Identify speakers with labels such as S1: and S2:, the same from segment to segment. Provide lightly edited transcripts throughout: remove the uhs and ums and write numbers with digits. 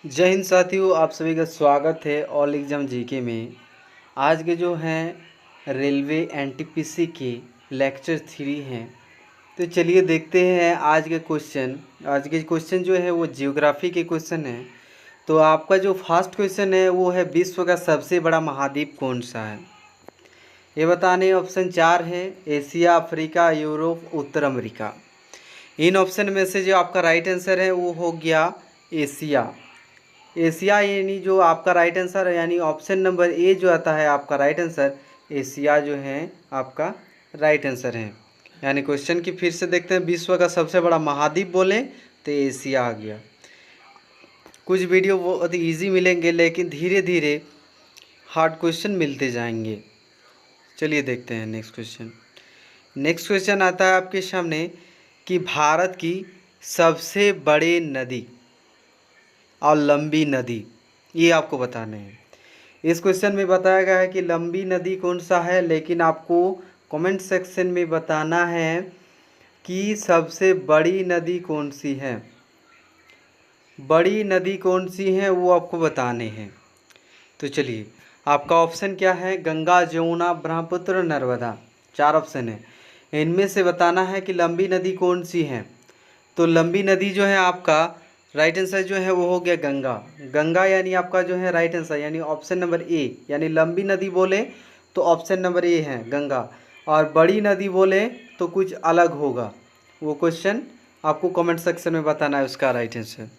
S1: जय हिंद साथियों, आप सभी का स्वागत है ऑल एग्जाम जीके में। आज के जो हैं रेलवे एनटीपीसी के लेक्चर 3 हैं। तो चलिए देखते हैं आज के क्वेश्चन। आज के क्वेश्चन जो है वो जियोग्राफी के क्वेश्चन है। तो आपका जो फर्स्ट क्वेश्चन है वो है विश्व का सबसे बड़ा महाद्वीप कौन सा है। ये बताने ऑप्शन 4 है एशिया, अफ्रीका, यूरोप, उत्तर अमेरिका। इन ऑप्शन में से जो आपका राइट आंसर है वो हो गया एशिया। एशिया यानी जो आपका राइट आंसर है, यानी ऑप्शन नंबर ए जो आता है आपका राइट आंसर, एशिया जो है आपका राइट आंसर है। यानी क्वेश्चन की फिर से देखते हैं, विश्व का सबसे बड़ा महाद्वीप बोले तो एशिया आ गया। कुछ वीडियो बहुत इजी मिलेंगे लेकिन धीरे धीरे हार्ड क्वेश्चन मिलते जाएंगे। चलिए देखते हैं नेक्स्ट क्वेश्चन। नेक्स्ट क्वेश्चन आता है आपके सामने कि भारत की सबसे बड़ी नदी और लंबी नदी, ये आपको बताने हैं। इस क्वेश्चन में बताया गया है कि लंबी नदी कौन सा है, लेकिन आपको कमेंट सेक्शन में बताना है कि सबसे बड़ी नदी कौन सी है। बड़ी नदी कौन सी है वो आपको बताने हैं। तो चलिए, आपका ऑप्शन क्या है, गंगा, जमुना, ब्रह्मपुत्र, नर्मदा। 4 ऑप्शन है, इनमें से बताना है कि लंबी नदी कौन सी है। तो लंबी नदी जो है आपका राइट आंसर जो है वो हो गया गंगा। गंगा यानी आपका जो है राइट आंसर, यानी ऑप्शन नंबर ए। यानी लंबी नदी बोले तो ऑप्शन नंबर ए है गंगा, और बड़ी नदी बोले तो कुछ अलग होगा। वो क्वेश्चन आपको कमेंट सेक्शन में बताना है उसका राइट आंसर।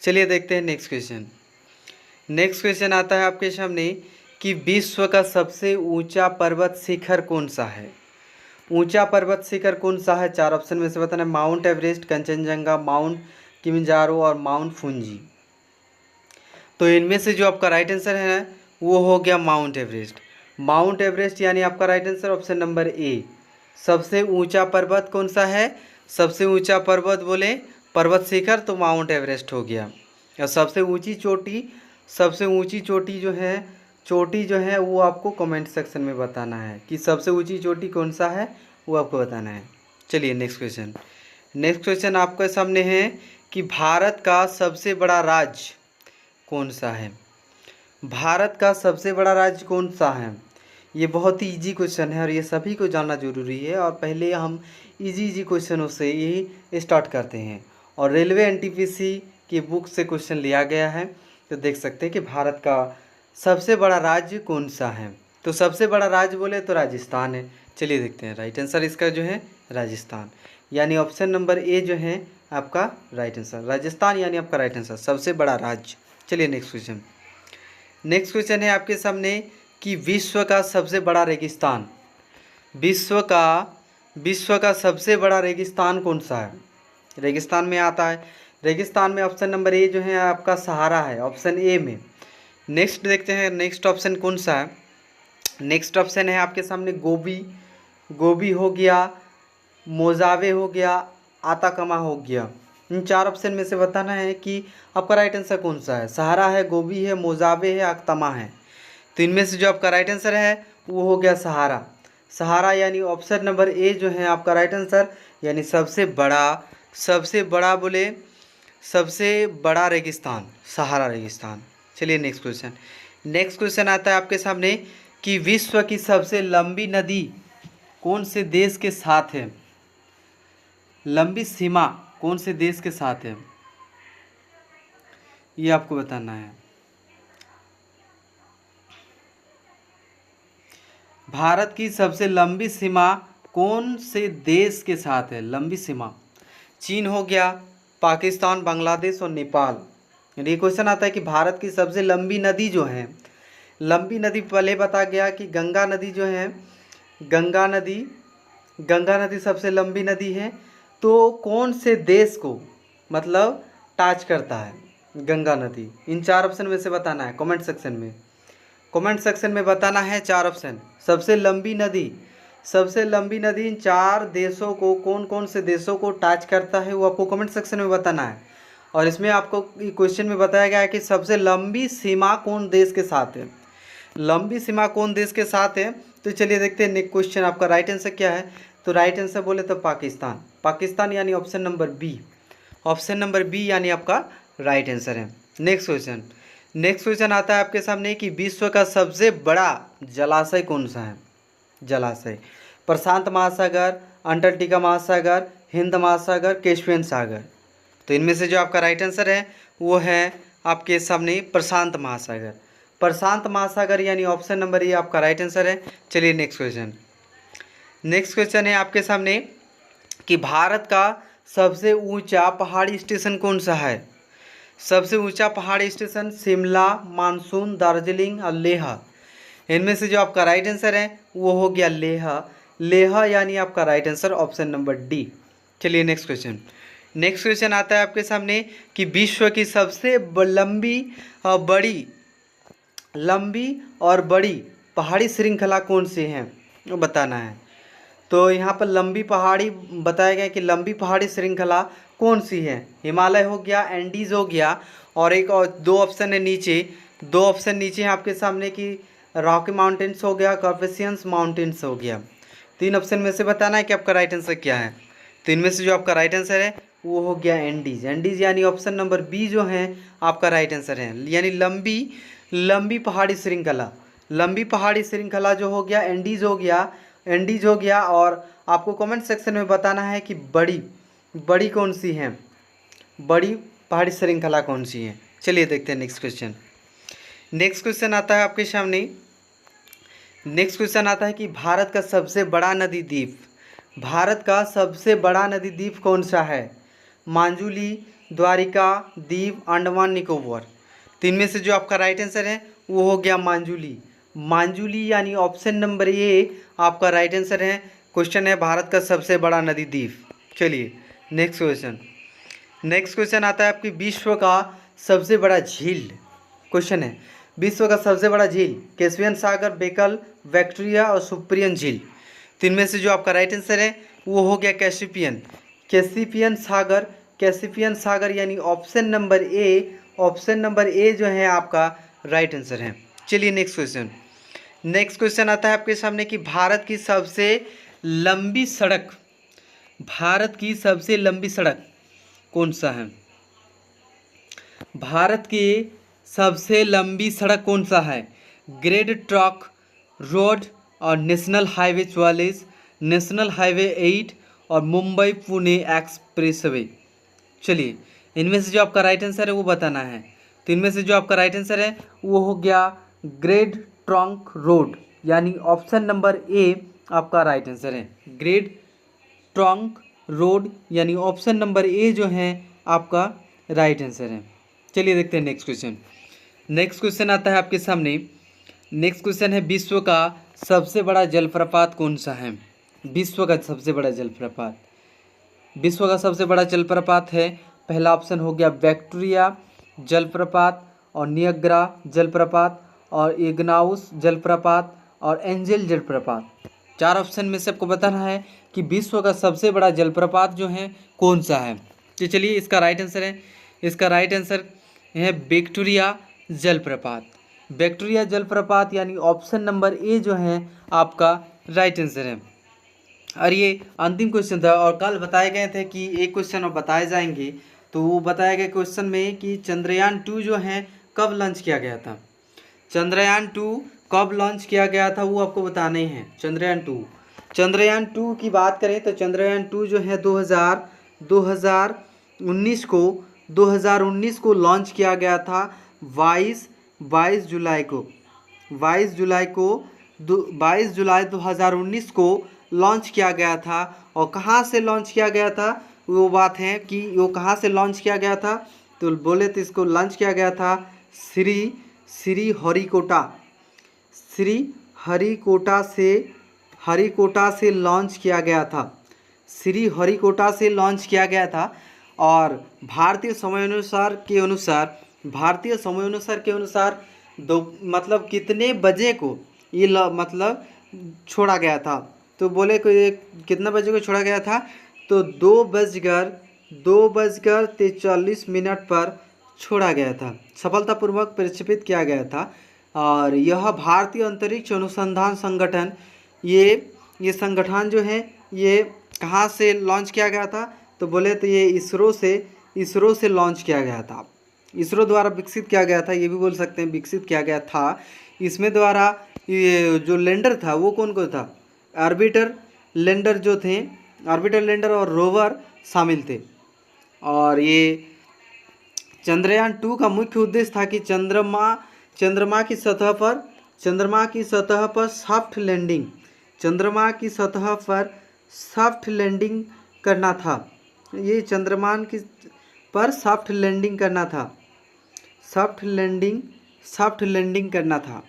S1: चलिए देखते हैं नेक्स्ट क्वेश्चन। नेक्स्ट क्वेश्चन आता है आपके सामने कि विश्व का सबसे ऊंचा पर्वत शिखर कौन सा है। ऊंचा पर्वत शिखर कौन सा है, 4 ऑप्शन में से बताना है। Mount Everest, Kanchenjunga, mount Kilimanjaro और माउंट फुजी। तो इनमें से जो आपका राइट आंसर है वो हो गया माउंट एवरेस्ट। माउंट एवरेस्ट यानी आपका right answer option number A. सबसे ऊंचा पर्वत कौन सा है, सबसे ऊंचा पर्वत बोले पर्वत शिखर तो माउंट एवरेस्ट हो गया। और सबसे ऊंची चोटी, सबसे ऊंची चोटी जो है वो आपको कमेंट सेक्शन में बताना है कि सबसे ऊंची चोटी कौन सा है, वो आपको बताना है। चलिए नेक्स्ट क्वेश्चन। नेक्स्ट क्वेश्चन आपके सामने है कि भारत का सबसे बड़ा राज्य कौन सा है। भारत का सबसे बड़ा राज्य कौन सा है, ये बहुत ही इजी क्वेश्चन है और ये सभी को जानना जरूरी है। और पहले हम इजी क्वेश्चनों से ही स्टार्ट करते हैं, और रेलवे एनटीपीसी की बुक से क्वेश्चन लिया गया है। तो देख सकते हैं कि भारत का सबसे बड़ा राज्य कौन सा है। तो सबसे बड़ा राज्य बोले तो राजस्थान है। चलिए देखते हैं, राइट आंसर इसका जो है राजस्थान, यानी ऑप्शन नंबर ए जो है आपका राइट आंसर। राजस्थान यानी आपका राइट आंसर, सबसे बड़ा राज्य। चलिए नेक्स्ट क्वेश्चन। नेक्स्ट क्वेश्चन है आपके सामने कि विश्व का सबसे बड़ा रेगिस्तान, विश्व का सबसे बड़ा रेगिस्तान कौन सा है। रेगिस्तान में आता है, रेगिस्तान में ऑप्शन नंबर ए जो है आपका सहारा है, ऑप्शन ए में। नेक्स्ट देखते हैं नेक्स्ट ऑप्शन कौन सा है। नेक्स्ट ऑप्शन है आपके सामने गोबी हो गया, मोजावे हो गया, आताकमा हो गया। इन 4 ऑप्शन में से बताना है कि आपका राइट आंसर कौन सा है। सहारा है, गोबी है, मोजावे है, आतमा है। तो इनमें से जो आपका राइट आंसर है वो हो गया सहारा। सहारा यानी ऑप्शन नंबर ए जो है आपका राइट आंसर, यानी सबसे बड़ा बोले सबसे बड़ा रेगिस्तान, सहारा रेगिस्तान। चलिए नेक्स्ट क्वेश्चन। नेक्स्ट क्वेश्चन आता है आपके सामने कि विश्व की सबसे लंबी नदी कौन से देश के साथ है। लंबी सीमा कौन से देश के साथ है, ये आपको बताना है। भारत की सबसे लंबी सीमा कौन से देश के साथ है। लंबी सीमा चीन हो गया, पाकिस्तान, बांग्लादेश और नेपाल। ये क्वेश्चन आता है कि भारत की सबसे लंबी नदी जो है, लंबी नदी पहले बता गया कि गंगा नदी जो है, गंगा नदी सबसे लंबी नदी है। तो कौन से देश को मतलब टच करता है गंगा नदी, इन 4 ऑप्शन में से बताना है कमेंट सेक्शन में। कमेंट सेक्शन में बताना है 4 ऑप्शन। सबसे लंबी नदी इन 4 देशों को, कौन कौन से देशों को टच करता है, वो आपको कमेंट सेक्शन में बताना है। और इसमें आपको क्वेश्चन में बताया गया है कि सबसे लंबी सीमा कौन देश के साथ है। लंबी सीमा कौन देश के साथ है। तो चलिए देखते हैं नेक्स्ट क्वेश्चन, आपका राइट आंसर क्या है। तो राइट आंसर बोले तो पाकिस्तान यानी ऑप्शन नंबर बी यानी आपका राइट आंसर है। नेक्स्ट क्वेश्चन आता है आपके सामने कि विश्व का सबसे बड़ा जलाशय कौन सा है। जलाशय, प्रशांत महासागर, अंटार्कटिका महासागर, हिंद महासागर, कैस्पियन सागर। तो इनमें से जो आपका राइट आंसर है वो है आपके सामने प्रशांत महासागर। प्रशांत महासागर यानी ऑप्शन नंबर ए आपका राइट आंसर है। चलिए नेक्स्ट क्वेश्चन है आपके सामने कि भारत का सबसे ऊंचा पहाड़ी स्टेशन कौन सा है। सबसे ऊंचा पहाड़ी स्टेशन शिमला, मानसून, दार्जिलिंग और लेह। इनमें से जो आपका राइट आंसर है वो हो गया लेह यानी आपका right answer option number D. चलिए नेक्स्ट क्वेश्चन आता है आपके सामने कि विश्व की सबसे लंबी और बड़ी पहाड़ी श्रृंखला कौन सी है वो बताना है। तो यहाँ पर लंबी पहाड़ी बताया गया कि लंबी पहाड़ी श्रृंखला कौन सी है। हिमालय हो गया, एंडीज़ हो गया, और एक और दो ऑप्शन नीचे हैं आपके सामने कि रॉकी माउंटेन्स हो गया, कार्पेशियंस माउंटेन्स हो गया। तीन ऑप्शन में से बताना है कि आपका राइट आंसर क्या है। तो इनमें से जो आपका राइट आंसर है वो हो गया एंडीज़ यानी ऑप्शन नंबर बी जो है आपका राइट आंसर है। यानी लंबी पहाड़ी श्रृंखला जो हो गया एंडीज़ हो गया। और आपको कमेंट सेक्शन में बताना है कि बड़ी कौन सी है, बड़ी पहाड़ी श्रृंखला कौन सी है। चलिए देखते हैं नेक्स्ट क्वेश्चन आता है आपके सामने। नेक्स्ट क्वेश्चन आता है कि भारत का सबसे बड़ा नदी द्वीप कौन सा है। मांजुली, द्वारिका, दीव, अंडमान निकोबार। तो इनमें से जो आपका राइट आंसर है वो हो गया मांजुली यानी ऑप्शन नंबर ए आपका राइट आंसर है। क्वेश्चन है भारत का सबसे बड़ा नदी द्वीप। चलिए नेक्स्ट क्वेश्चन आता है आपकी विश्व का सबसे बड़ा झील। क्वेश्चन है विश्व का सबसे बड़ा झील कैस्पियन सागर, बेकल, विक्टोरिया और सुप्रियन झील। तो इनमें से जो आपका राइट आंसर है वो हो गया कैस्पियन सागर यानी ऑप्शन नंबर ए जो है आपका राइट आंसर है। चलिए नेक्स्ट क्वेश्चन आता है आपके सामने कि भारत की सबसे लंबी सड़क कौन सा है। भारत की सबसे लंबी सड़क कौन सा है। ग्रेट ट्रंक रोड और नेशनल हाईवे 44, नेशनल हाईवे 8 और मुंबई पुणे एक्सप्रेसवे। चलिए इनमें से जो आपका राइट आंसर है वो बताना है। तो इनमें से जो आपका राइट आंसर है वो हो गया ग्रेट ट्रंक रोड यानी ऑप्शन नंबर ए आपका राइट आंसर है। ग्रेट ट्रंक रोड यानी ऑप्शन नंबर ए जो है आपका राइट आंसर है। चलिए देखते हैं नेक्स्ट क्वेश्चन आता है आपके सामने। नेक्स्ट क्वेश्चन है विश्व का सबसे बड़ा जलप्रपात कौन सा है। विश्व का सबसे बड़ा जलप्रपात है। पहला ऑप्शन हो गया विक्टोरिया जलप्रपात और नियाग्रा जलप्रपात और इग्नाउस जलप्रपात और एंजल जलप्रपात। चार ऑप्शन में से आपको बताना है कि विश्व का सबसे बड़ा जलप्रपात जो है कौन सा है। तो चलिए इसका राइट आंसर है विक्टोरिया जलप्रपात यानी ऑप्शन नंबर ए जो है आपका राइट आंसर है। और ये अंतिम क्वेश्चन था और कल बताए गए थे कि एक क्वेश्चन और बताए जाएंगे। तो वो बताया गया क्वेश्चन में कि चंद्रयान 2 जो है कब लॉन्च किया गया था। चंद्रयान 2 कब लॉन्च किया गया था वो आपको बताना ही है। चंद्रयान 2 की बात करें तो चंद्रयान 2 जो है 2019 को लॉन्च किया गया था 22 जुलाई 2019 को लॉन्च किया गया था। और कहाँ से लॉन्च किया गया था वो बात है कि वो कहाँ से लॉन्च किया गया था। तो बोले तो इसको लॉन्च किया गया था हरिकोटा से लॉन्च किया गया था। श्रीहरिकोटा से लॉन्च किया गया था। और भारतीय समय अनुसार के अनुसार मतलब कितने बजे को ये मतलब छोड़ा गया था। तो बोले को ये कितना बजे को छोड़ा गया था तो 2:43 पर छोड़ा गया था। सफलतापूर्वक प्रक्षेपित किया गया था। और यह भारतीय अंतरिक्ष अनुसंधान संगठन ये संगठन जो है ये कहाँ से लॉन्च किया गया था। तो बोले तो ये इसरो से लॉन्च किया गया था। इसरो द्वारा विकसित किया गया था, ये भी बोल सकते हैं विकसित किया गया था। इसमें द्वारा ये जो लैंडर था वो कौन कौन था? ऑर्बिटर लैंडर जो थे, ऑर्बिटर लैंडर और रोवर शामिल थे। और ये चंद्रयान 2 का मुख्य उद्देश्य था कि चंद्रमा की सतह पर सॉफ्ट लैंडिंग, चंद्रमा की सतह पर सॉफ्ट लैंडिंग करना था। ये चंद्रमा की पर सॉफ्ट लैंडिंग करना था, सॉफ्ट लैंडिंग करना था।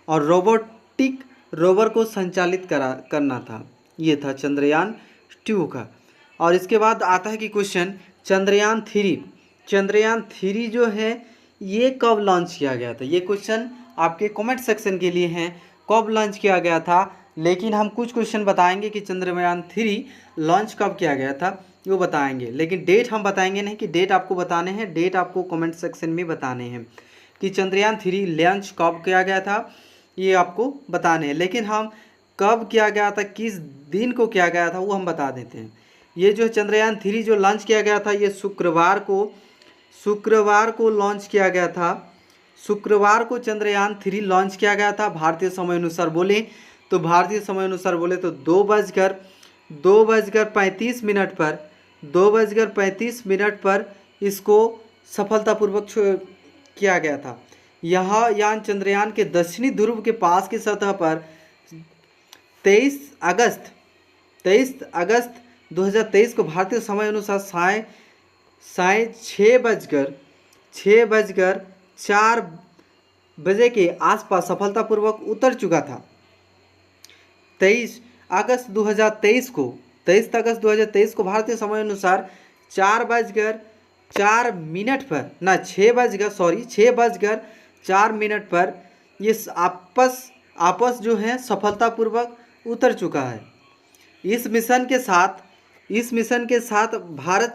S1: और रोबोटिक रोवर को संचालित करना था। ये था चंद्रयान 2 का। और इसके बाद आता है कि क्वेश्चन चंद्रयान 3 जो है ये कब लॉन्च किया गया था? ये क्वेश्चन आपके कमेंट सेक्शन के लिए हैं, कब लॉन्च किया गया था। लेकिन हम कुछ क्वेश्चन बताएंगे कि चंद्रयान 3 लॉन्च कब किया गया था वो बताएंगे, लेकिन डेट हम बताएंगे नहीं कि डेट आपको बताने हैं, डेट आपको कमेंट सेक्शन में बताने हैं कि चंद्रयान 3 लॉन्च कब किया गया था, ये आपको बताने हैं। लेकिन हम कब किया गया था, किस दिन को किया गया था वो हम बता देते हैं। ये जो चंद्रयान 3 जो लॉन्च किया गया था ये शुक्रवार को लॉन्च किया गया था। शुक्रवार को चंद्रयान 3 लॉन्च किया गया था। भारतीय समय अनुसार बोले तो 2:35 पर इसको सफलतापूर्वक किया गया था। यह यान चंद्रयान के दक्षिणी ध्रुव के पास की सतह पर 23 अगस्त 2023 को भारतीय समय अनुसार साय 6:04 बजे के आसपास सफलतापूर्वक उतर चुका था। 23 अगस्त 2023 को भारतीय समय अनुसार 6:04 पर ये आपस जो है सफलतापूर्वक उतर चुका है। इस मिशन के साथ भारत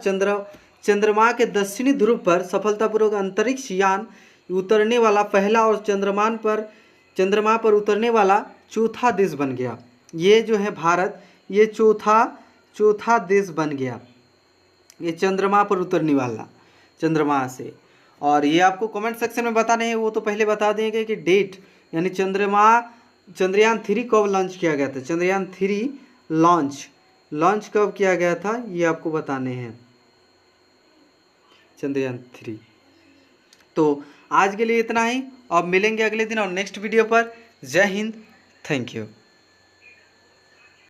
S1: चंद्रमा के दक्षिणी ध्रुव पर सफलतापूर्वक अंतरिक्ष यान उतरने वाला पहला और चंद्रमा पर उतरने वाला चौथा देश बन गया। ये जो है भारत, ये चौथा देश बन गया ये चंद्रमा पर उतरने वाला, चंद्रमा से। और ये आपको कमेंट सेक्शन में बताने हैं, वो तो पहले बता देंगे कि डेट यानी चंद्रयान 3 कब लॉन्च किया गया था। चंद्रयान 3 लॉन्च कब किया गया था ये आपको बताने हैं, चंद्रयान 3। तो आज के लिए इतना ही, अब मिलेंगे अगले दिन और नेक्स्ट वीडियो पर। जय हिंद, थैंक यू।